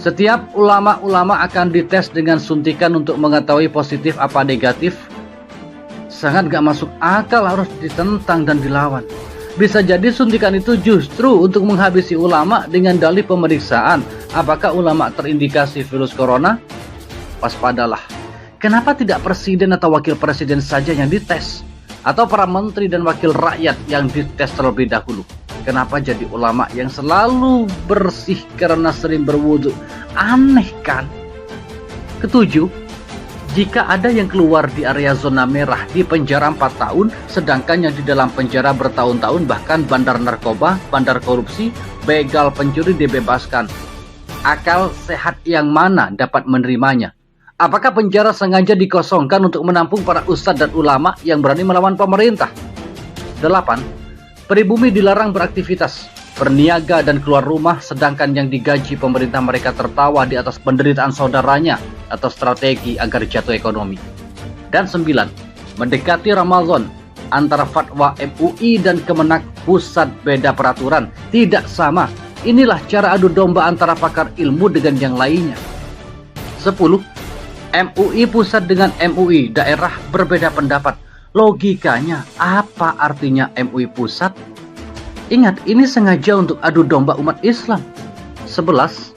Setiap ulama-ulama akan dites dengan suntikan untuk mengetahui positif apa negatif. Sangat gak masuk akal, harus ditentang dan dilawan. Bisa jadi suntikan itu justru untuk menghabisi ulama dengan dalih pemeriksaan apakah ulama terindikasi virus corona. Waspadalah. Kenapa tidak presiden atau wakil presiden saja yang dites? Atau para menteri dan wakil rakyat yang dites terlebih dahulu? Kenapa jadi ulama yang selalu bersih karena sering berwudu? Aneh kan? Ketujuh, jika ada yang keluar di area zona merah di penjara 4 tahun, sedangkan yang di dalam penjara bertahun-tahun, bahkan bandar narkoba, bandar korupsi, begal, pencuri dibebaskan. Akal sehat yang mana dapat menerimanya? Apakah penjara sengaja dikosongkan untuk menampung para ustadz dan ulama yang berani melawan pemerintah? 8. Pribumi dilarang beraktivitas, berniaga dan keluar rumah, sedangkan yang digaji pemerintah mereka tertawa di atas penderitaan saudaranya atau strategi agar jatuh ekonomi. Dan 9. Mendekati Ramadan, antara fatwa MUI dan Kemenak pusat beda peraturan, tidak sama. Inilah cara adu domba antara pakar ilmu dengan yang lainnya. 10. MUI pusat dengan MUI daerah berbeda pendapat. Logikanya, apa artinya MUI pusat? Ingat, ini sengaja untuk adu domba umat Islam. 11.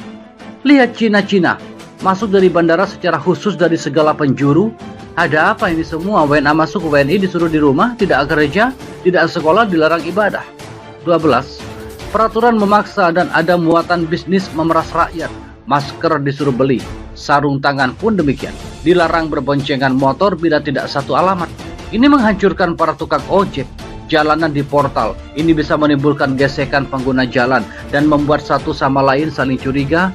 Lihat Cina-Cina, masuk dari bandara secara khusus dari segala penjuru. Ada apa ini semua? WNA masuk, WNI disuruh di rumah, tidak kerja, tidak sekolah, dilarang ibadah. 12. Peraturan memaksa dan ada muatan bisnis memeras rakyat. Masker disuruh beli, sarung tangan pun demikian. Dilarang berboncengan motor bila tidak satu alamat. Ini menghancurkan para tukang ojek, jalanan di portal. Ini bisa menimbulkan gesekan pengguna jalan dan membuat satu sama lain saling curiga.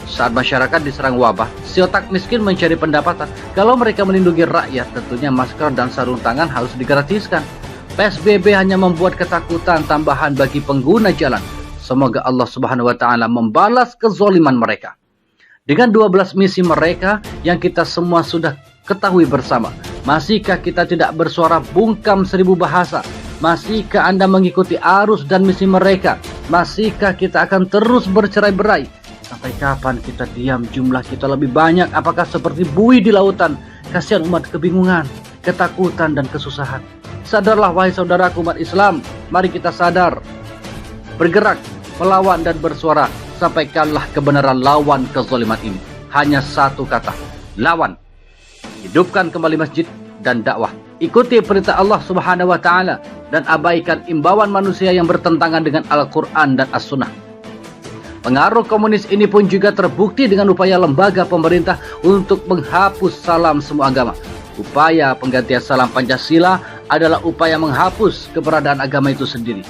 Saat masyarakat diserang wabah, si otak miskin mencari pendapatan. Kalau mereka melindungi rakyat, tentunya masker dan sarung tangan harus digratiskan. PSBB hanya membuat ketakutan tambahan bagi pengguna jalan. Semoga Allah Subhanahu wa Ta'ala membalas kezaliman mereka. Dengan 12 misi mereka yang kita semua sudah ketahui bersama, masihkah kita tidak bersuara bungkam 1000 bahasa? Masihkah Anda mengikuti arus dan misi mereka? Masihkah kita akan terus bercerai-berai? Sampai kapan kita diam? Jumlah kita lebih banyak. Apakah seperti buih di lautan? Kasihan umat kebingungan, ketakutan, dan kesusahan. Sadarlah wahai saudaraku umat Islam. Mari kita sadar, bergerak, melawan dan bersuara sampai kalah kebenaran lawan kezaliman ini. Hanya satu kata, lawan. Hidupkan kembali masjid dan dakwah. Ikuti perintah Allah Subhanahu wa Ta'ala dan abaikan imbauan manusia yang bertentangan dengan Al-Quran dan As-Sunnah. Pengaruh komunis ini pun juga terbukti dengan upaya lembaga pemerintah untuk menghapus salam semua agama. Upaya penggantian salam Pancasila adalah upaya menghapus keberadaan agama itu sendiri.